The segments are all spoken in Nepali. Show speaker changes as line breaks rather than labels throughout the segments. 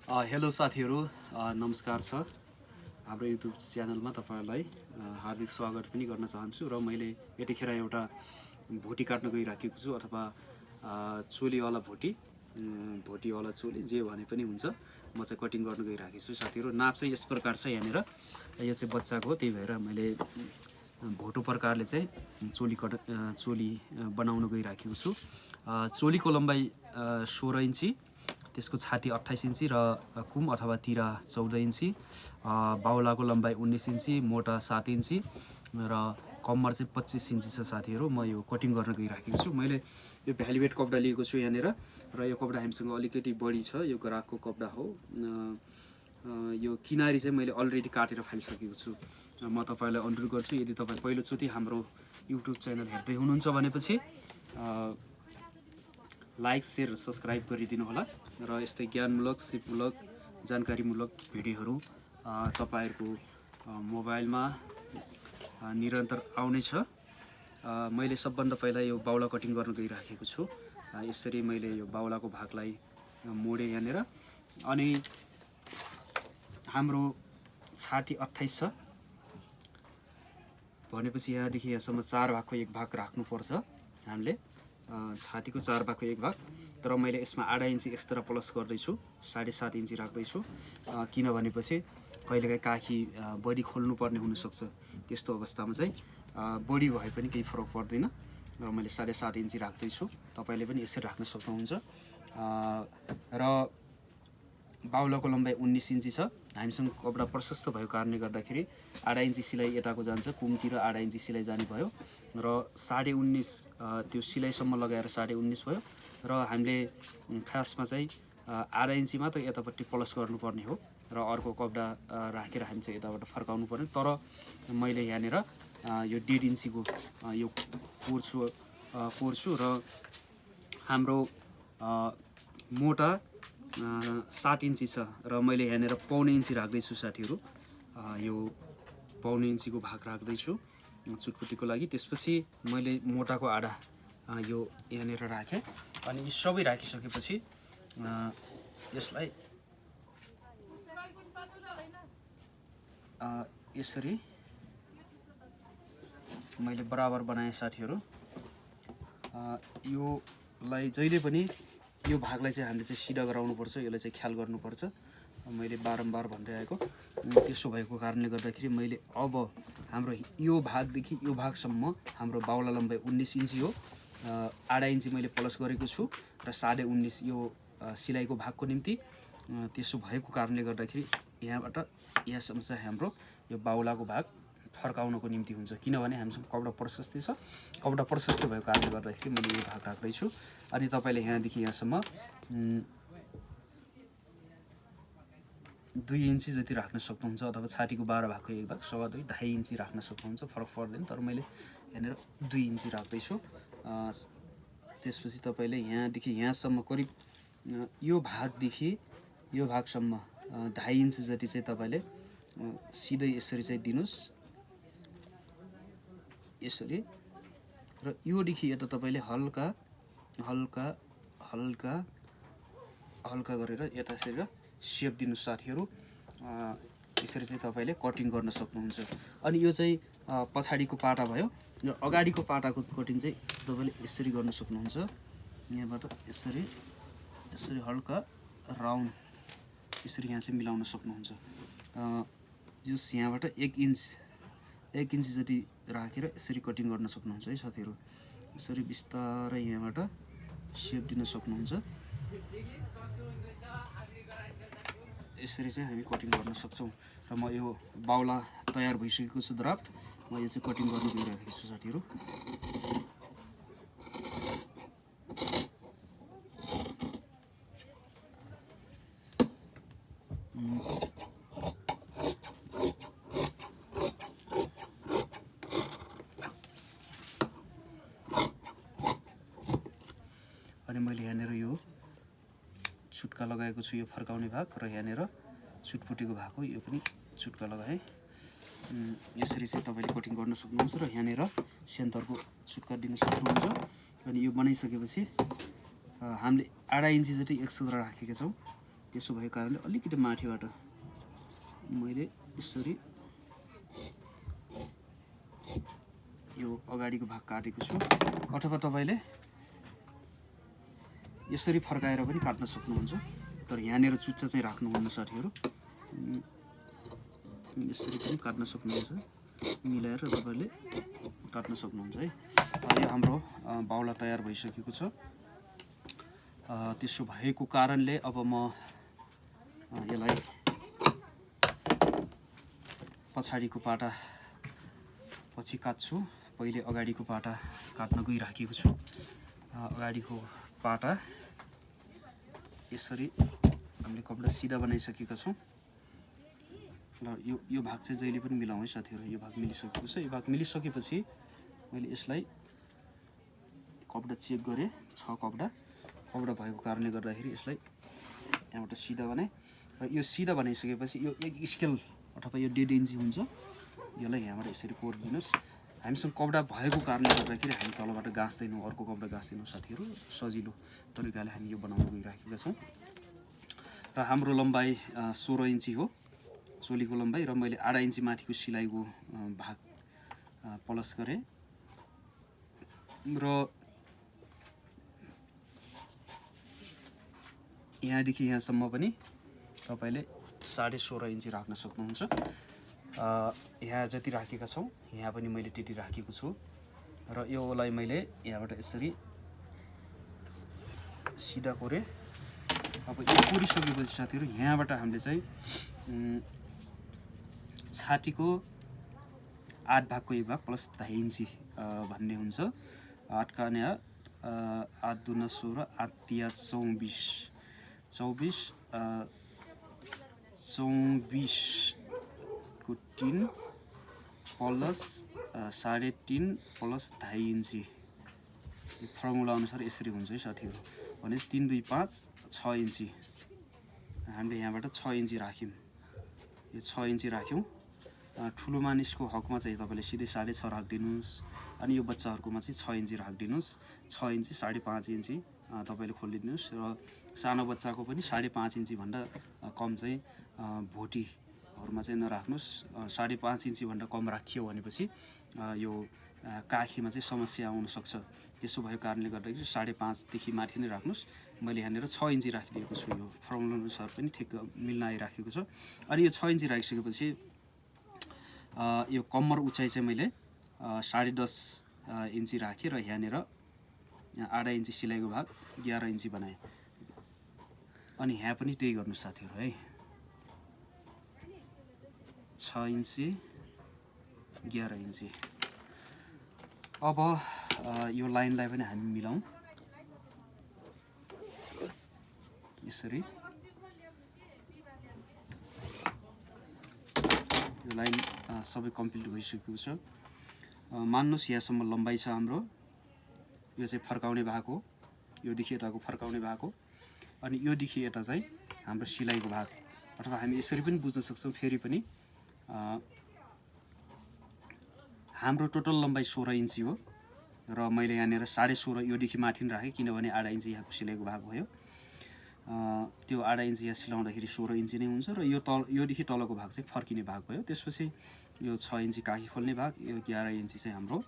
हेलो साथीहरू, नमस्कार छ। हाम्रो युट्युब च्यानलमा तपाईँहरूलाई हार्दिक स्वागत पनि गर्न चाहन्छु। र मैले यतिखेर एउटा भोटी काट्न गइराखेको छु, अथवा चोलीवाला भोटीवाला चोली जे भने पनि हुन्छ। म चाहिँ कटिङ गर्न गइराखेको छु साथीहरू। नाप चाहिँ यस प्रकार छ यहाँनिर। यो चाहिँ बच्चाको हो, त्यही भएर मैले भोटो प्रकारले चाहिँ चोली बनाउन गइराखेको छु। चोलीको लम्बाइ 16 इन्ची, त्यसको छाती 28 इन्ची र कुम अथवा तिरा 14 इन्ची, बाहुलाको लम्बाइ 19 इन्ची, मोटा 7 इन्ची र कम्मर चाहिँ 25 इन्ची छ साथीहरू। म यो कटिङ गर्न गइराखेको छु। मैले यो भ्यालिवेट कपडा लिएको छु यहाँनिर, र यो कपडा हामीसँग अलिकति बढी छ। यो ग्राहकको कपडा हो। यो किनारी चाहिँ मैले अलरेडी काटेर फालिसकेको छु। म तपाईँलाई अनुरोध गर्छु, यदि तपाईँ पहिलोचोटि हाम्रो युट्युब च्यानल हेर्दै हुनुहुन्छ भनेपछि लाइक, सेयर र सब्सक्राइब गरिदिनु होला। र यस्तै ज्ञानमूलक, सिपमूलक, जानकारीमूलक भिडियोहरू तपाईँहरूको मोबाइलमा निरन्तर आउनेछ। मैले सबभन्दा पहिला यो बाहुला कटिङ गर्न गइराखेको छु। यसरी मैले यो बाहुलाको भागलाई मोडेँ यहाँनिर। अनि हाम्रो छाती 28 छ भनेपछि यहाँदेखि यहाँसम्म 4 भागको एक भाग राख्नुपर्छ हामीले। छातीको 4 भागको एक भाग, तर मैले यसमा आधा इन्ची एक्स्ट्रा प्लस गर्दैछु, 7.5 इन्ची राख्दैछु। किनभनेपछि कहिलेकाहीँ काखी बढी खोल्नुपर्ने हुनसक्छ। त्यस्तो अवस्थामा चाहिँ बढी भए पनि केही फरक पर्दैन, र मैले 7.5 इन्ची राख्दैछु। तपाईँले पनि यसरी राख्न सक्नुहुन्छ। र बाहुलाको लम्बाइ 19 इन्ची छ। हामीसँग कपडा प्रशस्त भएको कारणले गर्दाखेरि आधा इन्ची सिलाइ यताको जान्छ, कुमतिर आधा इन्ची सिलाइ जाने भयो, र 19.5 त्यो सिलाइसम्म लगाएर 19.5 भयो। र हामीले खासमा चाहिँ आधा इन्ची मात्र यतापट्टि प्लस गर्नुपर्ने हो, र अर्को कपडा राखेर हामी चाहिँ यताबाट फर्काउनु पर्ने। तर मैले यहाँनिर यो 1.5 इन्चीको यो कोर्छु, र हाम्रो मोटा 7 इन्ची छ, र मैले यहाँनिर पौने इन्ची राख्दैछु साथीहरू। यो पौने इन्चीको भाग राख्दैछु चुटपुटीको लागि। त्यसपछि मैले मोटाको आधा यो यहाँनिर राखेँ। अनि यी सबै राखिसकेपछि यसलाई यसरी मैले बराबर बनाएँ साथीहरू। योलाई जहिले पनि यो भागलाई चाहिँ हामीले चाहिँ सिधा गराउनुपर्छ, यसलाई चाहिँ ख्याल गर्नुपर्छ। मैले बारम्बार भनिरहेको त्यसो भएको कारणले गर्दाखेरि मैले अब हाम्रो यो भागदेखि यो भागसम्म हाम्रो बाहुला लम्बाइ 19 इन्ची हो। आधा इन्ची मैले प्लस गरेको छु, र 19.5 यो सिलाइको भागको निम्ति। त्यसो भएको कारणले गर्दाखेरि यहाँबाट यहाँसम्म चाहिँ हाम्रो यो बाहुलाको भाग फर्काउनको निम्ति हुन्छ। किनभने हामीसँग कपडा प्रशस्तै छ। कपडा प्रशस्त भएको कारणले गर्दाखेरि मैले यो भाग राख्दैछु। अनि तपाईँले यहाँदेखि यहाँसम्म 2 इन्ची जति राख्न सक्नुहुन्छ, अथवा छातीको 12 भागको एक भाग 2.5 इन्ची राख्न सक्नुहुन्छ, फरक पर्दैन। तर मैले यहाँनिर 2 इन्ची राख्दैछु। त्यसपछि तपाईँले यहाँदेखि यहाँसम्म करिब यो भागदेखि यो भागसम्म 2.5 इन्ची जति चाहिँ तपाईँले सिधै यसरी चाहिँ दिनुहोस्, यसरी। र योदेखि यता तपाईँले हल्का हल्का हल्का हल्का गरेर यतातिर सेप दिनु साथीहरू। यसरी चाहिँ तपाईँले कटिङ गर्न सक्नुहुन्छ। अनि यो चाहिँ पछाडिको पाटा भयो, र अगाडिको पाटाको कटिङ चाहिँ तपाईँले यसरी गर्न सक्नुहुन्छ। यहाँबाट यसरी यसरी हल्का राउन्ड यसरी यहाँ चाहिँ मिलाउन सक्नुहुन्छ। यो यहाँबाट 1 इन्च जति राखेर यसरी कटिङ गर्न सक्नुहुन्छ है साथीहरू। यसरी बिस्तारै यहाँबाट सेप दिन सक्नुहुन्छ। यसरी चाहिँ हामी कटिङ गर्न सक्छौँ। र म यो बाहुला तयार भइसकेको छु, ड्राफ्ट। म यो चाहिँ कटिङ गर्न गइरहेको छु साथीहरू। अनि मैले यहाँनिर यो छुट्का लगाएको छु, यो फर्काउने भाग, र यहाँनिर चुटपुटीको भाग हो, यो पनि छुट्का लगाएँ। यसरी चाहिँ तपाईँले कटिङ गर्न सक्नुहुन्छ, र यहाँनिर सेन्टरको छुट्का दिन सक्नुहुन्छ। अनि यो बनाइसकेपछि हामीले आधा इन्ची जति एक्स्ट्रा राखेका छौँ, त्यसो भएको कारणले अलिकति माथिबाट मैले यसरी यो अगाडिको भाग काटेको छु, अथवा तपाईले यसरी फर्काएर पनि काट्न सक्नुहुन्छ। तर यहाँनिर चुच्चा चाहिँ राख्नुहुन्न साथीहरू, यसरी पनि काट्न सक्नुहुन्छ, मिलाएर तपाईले काट्न सक्नुहुन्छ है। यो हाम्रो बाउला तयार भइसकेको छ। त्यसो भएको कारणले अब म यसलाई पछाडिको पाटा पछि काट्छु। पहिले अगाडिको पाटा काट्न गइराखेको छु। अगाडिको पाटा यसरी हामीले कपडा सिधा बनाइसकेका छौँ र यो भाग चाहिँ जहिले पनि मिलाउँ है साथीहरू। यो भाग मिलिसकेको छ। यो भाग मिलिसकेपछि मैले यसलाई कपडा चेक गरेँ, 6 कपडा भएको कारणले गर्दाखेरि यसलाई यहाँबाट सिधा बनाएँ र यो सिधा बनाइसकेपछि यो 1 स्केल अथवा यो 1.5 इन्ची हुन्छ, यसलाई यहाँबाट यसरी कोरिदिनुहोस्। हामीसँग कपडा भएको कारणले गर्दाखेरि हामी तलबाट गाँस्दैनौँ, अर्को कपडा गाँस्दैनौँ साथीहरू। सजिलो तरिकाले हामी यो बनाउन गइराखेका छौँ र हाम्रो लम्बाइ 16 इन्ची हो चोलीको लम्बाइ, र मैले 8 इन्ची माथिको सिलाइको भाग प्लस गरेँ र यहाँदेखि यहाँसम्म पनि तपाईले 16.5 इन्ची राख्न सक्नुहुन्छ। यहाँ जति राखेका छौँ यहाँ पनि मैले त्यति राखेको छु र योलाई मैले यहाँबाट यसरी सिधा कोरेँ। अब यो कोरिसकेपछि साथीहरू यहाँबाट हामीले चाहिँ छातीको 8 भागको 1 भाग प्लस 2.5 इन्ची भन्ने हुन्छ। 8 का 8 दूना 16, 8 तिया 24, 24 को 3 प्लस 3.5 प्लस 2.5 इन्ची। यो फर्मुला अनुसार यसरी हुन्छ है साथीहरू। भने 3 2 5 6 इन्ची हामीले यहाँबाट 6 इन्ची राख्यौँ। यो 6 इन्ची राख्यौँ। ठुलो मानिसको हकमा चाहिँ तपाईले सिधै 6.5 राखिदिनुहोस्, अनि यो बच्चाहरुकोमा चाहिँ 6 इन्ची राखिदिनुहोस्। 6 इन्ची 5.5 इन्ची तपाईले खोलिदिनुहोस् र सानो बच्चाको पनि 5.5 इन्ची भन्दा कम चाहिँ भोटीहरुमा चाहिँ नराख्नुहोस्। 5.5 इन्ची भन्दा कम राखियो भनेपछि यो काखीमा चाहिँ समस्या आउन सक्छ। त्यसो भएको कारणले गर्दाखेरि 5.5 देखि माथि नै राख्नुहोस्। मैले यहाँनिर 6 इन्ची राखिदिएको छु। यो फर्मुला अनुसार पनि ठिक मिल्न आइराखेको छ। अनि यो 6 इन्ची राखिसकेपछि यो कम्मर उचाइ चाहिँ मैले 10.5 इन्ची राखेँ र यहाँनिर 8 इन्ची सिलाइको भाग 11 इन्ची बनाएँ। अनि यहाँ पनि त्यही गर्नु साथीहरु है। 6 इन्ची 11 इन्ची। अब यो लाइनलाई पनि हामी मिलाउँ यसरी। यो लाइन सबै कम्प्लिट भइसकेको छ। मान्नुस् यहाँसम्म लम्बाइ छ हाम्रो। यो चाहिँ फर्काउने भाग हो, यो देखि यताको फर्काउने भाग हो, अनि यो देखि यता चाहिँ हाम्रो सिलाइको भाग। अथवा हामी यसरी पनि बुझ्न सक्छौं फेरि पनि हाम्रो टोटल लम्बाइ 16 इन्ची हो र मैले यहाँनिर 16.5 यो देखि माथि नै राखेँ किनभने 8 इन्ची यहाँको सिलाइको भाग भयो। त्यो 8 इन्ची यहाँ सिलाउँदाखेरि 16 इन्ची नै हुन्छ र यो देखि तलको भाग चाहिँ फर्किने भाग भयो। त्यसपछि यो 6 इन्ची काखी खोल्ने भाग, यो 11 इन्ची चाहिँ हाम्रो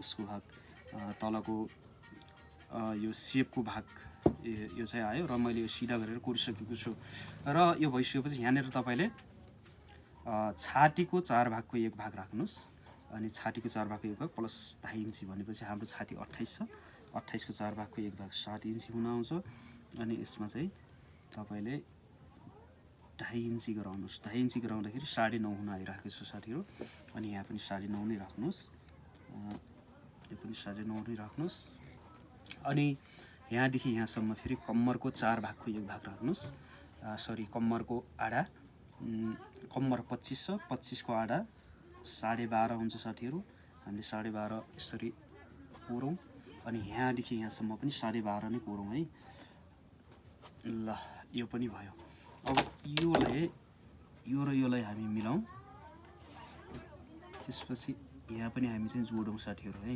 उसको भाग तलको यो सेपको भाग यो चाहिँ आयो र मैले यो सिधा गरेर कोरिसकेको छु। र यो भइसकेपछि यहाँनिर तपाईले छातीको 4 भागको 1 भाग राख्नुस्। अनि छातीको 4 भागको 1 भाग प्लस 2.5 इन्ची भनेपछि हाम्रो छाती 28 छ। 28 को 4 भागको 1 भाग 7 इन्ची हुन आउँछ। अनि यसमा चाहिँ तपाईले 2.5 इन्ची गराउनुस्। 2.5 इन्ची गराउँदाखेरि 9.5 हुन आइराखेको छ साथीहरु। अनि यहाँ पनि 9.5 नै राख्नुस्। यो पनि 9.5 नै राख्नुस्। अनि यहाँदेखि यहाँसम्म फेरि कम्मरको 4 भागको 1 भाग राख्नुस्। सरी कम्मरको आधा, कम्मर 25 छ, 25 को आधा 12.5 हुन्छ साथीहरु। हामीले 12.5 यसरी कोरौं अनि यहाँदेखि यहाँसम्म पनि 12.5 नै कोरौं है। ल यो पनि भयो। अब यो र योलाई हामी मिलाउँ। त्यसपछि यहाँ पनि हामी चाहिँ जोडौं साथीहरु है।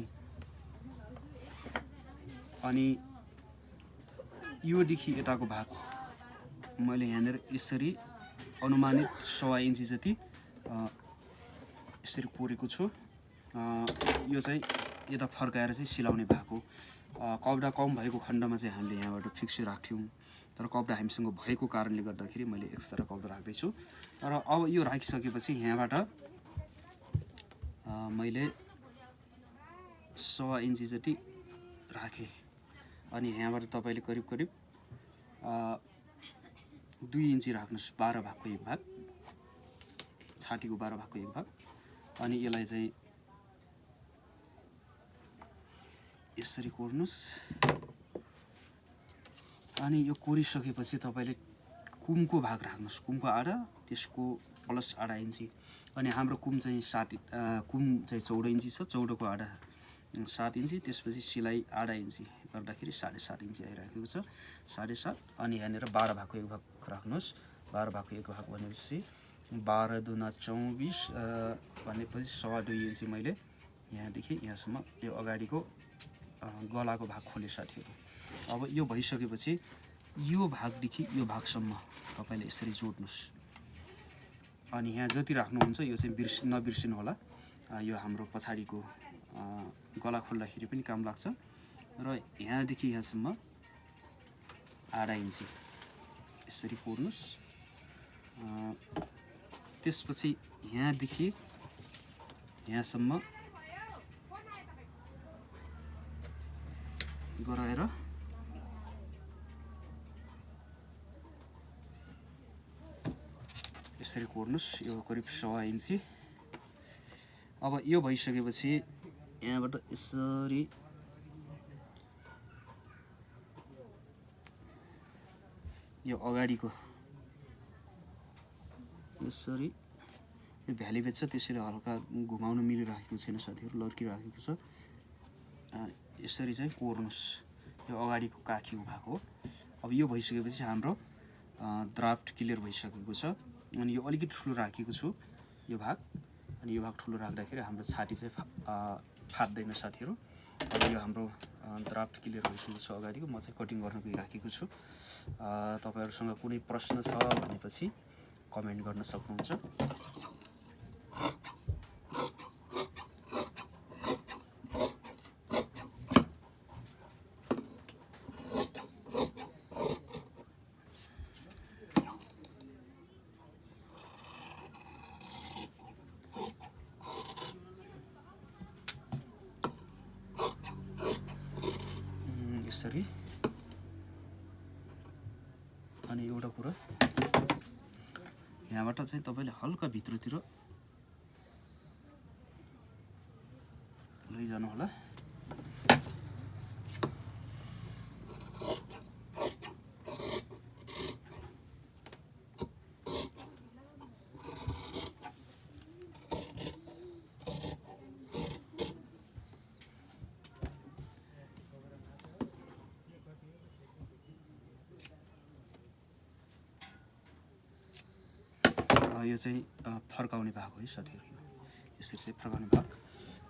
अनि यो देखि यताको भाग मैले यहाँनिर यसरी अनुमानित 1.25 इन्ची जति यसरी कोरेको छु। यो चाहिँ यता फर्काएर चाहिँ सिलाउने भएको। कपडा कम भएको खण्डमा चाहिँ हामीले यहाँबाट फिक्स राख्थ्यौँ, तर कपडा हामीसँग भएको कारणले गर्दाखेरि मैले एक्स्ट्रा कपडा राख्दैछु। र अब यो राखिसकेपछि यहाँबाट मैले 1.25 इन्ची जति राखेँ। अनि यहाँबाट तपाईँले करिब 2 इन्ची राख्नुहोस्, 12 भागको 1 भाग, छातीको 12 भागको 1 भाग। अनि यसलाई चाहिँ यसरी कोर्नुहोस्। अनि यो कोरिसकेपछि तपाईँले कुमको भाग राख्नुहोस्, कुमको आधा, त्यसको प्लस आधा इन्ची। अनि हाम्रो कुम चाहिँ कुम चाहिँ 14 इन्ची छ, 14 को आधा 7 इन्ची, त्यसपछि सिलाइ आधा इन्ची गर्दाखेरि 7.5 इन्ची आइराखेको छ, 7.5। अनि यहाँनिर 12 भागको 1 भाग राख्नुहोस्। 12 भागको 1 भाग भनेपछि 12 दुना 24 भनेपछि 2.25 इन्ची मैले यहाँदेखि यहाँसम्म यो अगाडिको गलाको भाग खोले साथीहरू। अब यो भइसकेपछि यो भागदेखि यो भागसम्म तपाईँले यसरी जोड्नुहोस्। अनि यहाँ जति राख्नुहुन्छ यो चाहिँ नबिर्सिनु होला, यो हाम्रो पछाडिको गला खोल्दाखेरि पनि काम लाग्छ। र यहाँदेखि यहाँसम्म आधा इन्ची यसरी कोर्नुहोस्। त्यसपछि यहाँदेखि यहाँसम्म गराएर यसरी कोर्नुहोस्। यो करिब 1.25 इन्ची। अब यो भइसकेपछि यहाँबाट यसरी यो अगाडिको यसरी यो भ्याली बेच्छ, त्यसरी हल्का घुमाउन मिलिराखेको छैन साथीहरू, लड्किराखेको छ। यसरी चाहिँ कोर्नुहोस्। यो अगाडिको काखीको भाग हो। अब यो भइसकेपछि हाम्रो ड्राफ्ट क्लियर भइसकेको छ। अनि यो अलिकति ठुलो राखेको छु यो भाग। अनि यो भाग ठुलो राख्दाखेरि हाम्रो छाती चाहिँ फाट्दैन साथीहरू। अब यो हाम्रो ड्राफ्ट क्लियर भइसकेको छ अगाडिको। म चाहिँ कटिङ गर्न गइराखेको छु। तपाईहरुसँग कुनै प्रश्न छ भनेपछि कमेन्ट गर्न सक्नुहुन्छ। यसरी। अनि एउटा कुरा यहाँबाट चाहिँ तपाईले हल्का भित्रतिर लैजानु होला। यो चाहिँ फर्काउने भाग हो साथीहरु। यसरी चाहिँ फर्काउने भाग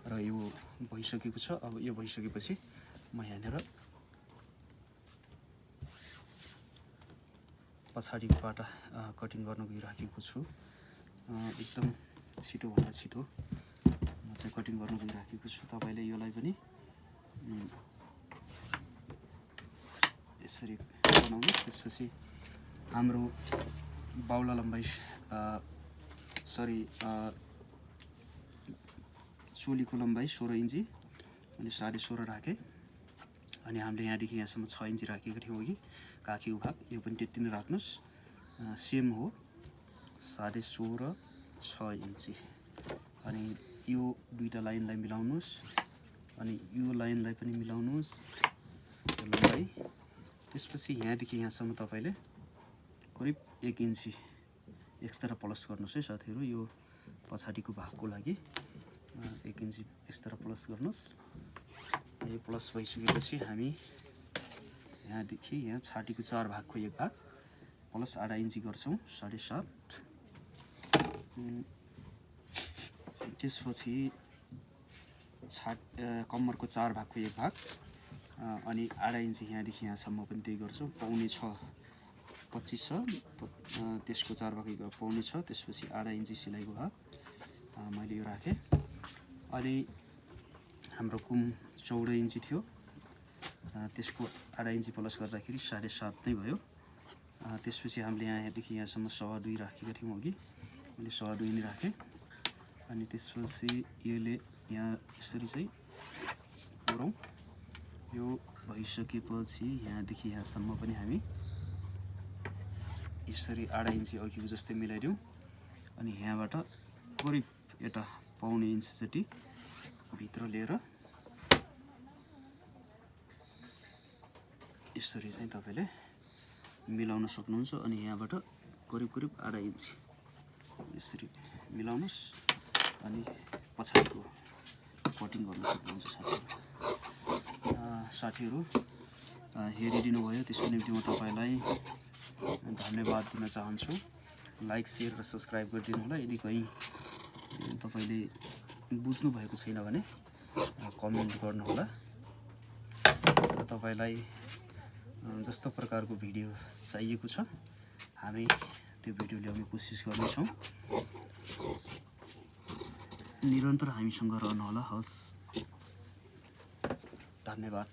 र यो भइसकेको छ। अब यो भइसकेपछि म यहाँनेर पछाडिको पाटा कटिङ गर्न गइराखेको छु। एकदम छिटो भन्दा छिटो म चाहिँ कटिङ गर्न गइराखेको छु। तपाईले यसलाई पनि यसरी बनाउनुस्। त्यसपछि हाम्रो बाउला लम्बाइ चोलीको लम्बाइ 16 इन्ची अनि 16.5 राखेँ। अनि हामीले यहाँदेखि यहाँसम्म 6 इन्ची राखेको थियौँ अघि काखीको भाग। यो पनि त्यति नै राख्नुस्। सेम हो 16.5 6 इन्ची। अनि यो दुईटा लाइनलाई मिलाउनुस्। अनि यो लाइनलाई पनि मिलाउनुस् यो लम्बाइ। त्यसपछि यहाँदेखि यहाँसम्म तपाईले करिब 1 इन्ची एक्स्ट्रा प्लस गर्नुस् है साथीहरु। यो पछाडिको भागको लागि 1 इन्ची एक्स्ट्रा प्लस गर्नुस्। यो प्लस भइसकेपछि हामी यहाँदेखि यहाँ छातीको 4 भागको 1 भाग प्लस आधा इन्ची गर्छौं 7.5। त्यसपछि कम्मरको 4 भागको 1 भाग अनि आधा इन्ची यहाँदेखि यहाँसम्म पनि त्यही गर्छौं 5.5 25 छ, त्यसको 4 भाग 1 भाग पाउने छ, त्यसपछि 8 इन्ची सिलाइको भाग मैले यो राखेँ। अनि हाम्रो कुम 14 इन्ची थियो, त्यसको 8 इन्ची प्लस गर्दाखेरि 7.5 नै भयो। त्यसपछि हामीले यहाँदेखि यहाँसम्म 2.25 राखेका थियौँ अघि, मैले 2.25 नै राखेँ। अनि त्यसपछि यसले यहाँ यसरी चाहिँ गरौँ। यो भइसकेपछि यहाँदेखि यहाँसम्म पनि हामी यसरी 8 इन्ची अघिको जस्तै मिलाइदिउँ। अनि यहाँबाट करिब एउटा 1.25 इन्च जति भित्र लिएर यसरी चाहिँ तपाईँले मिलाउन सक्नुहुन्छ। अनि यहाँबाट करिब 8 इन्च यसरी मिलाउनुहोस् अनि पछाडिको कटिङ गर्न सक्नुहुन्छ। साथीहरू हेरिदिनु भयो, त्यसको निम्ति म तपाईँलाई धन्यवाद दिन चाहन्छु। लाइक, सेयर र सब्सक्राइब गरिदिनु होला। यदि कहीँ तपाईँले बुझ्नु भएको छैन भने कमेन्ट गर्नुहोला। र तपाईँलाई जस्तो प्रकारको भिडियो चाहिएको छ हामी त्यो भिडियो ल्याउने कोसिस गर्नेछौँ। निरन्तर हामीसँग रहनुहोला। हस्, धन्यवाद।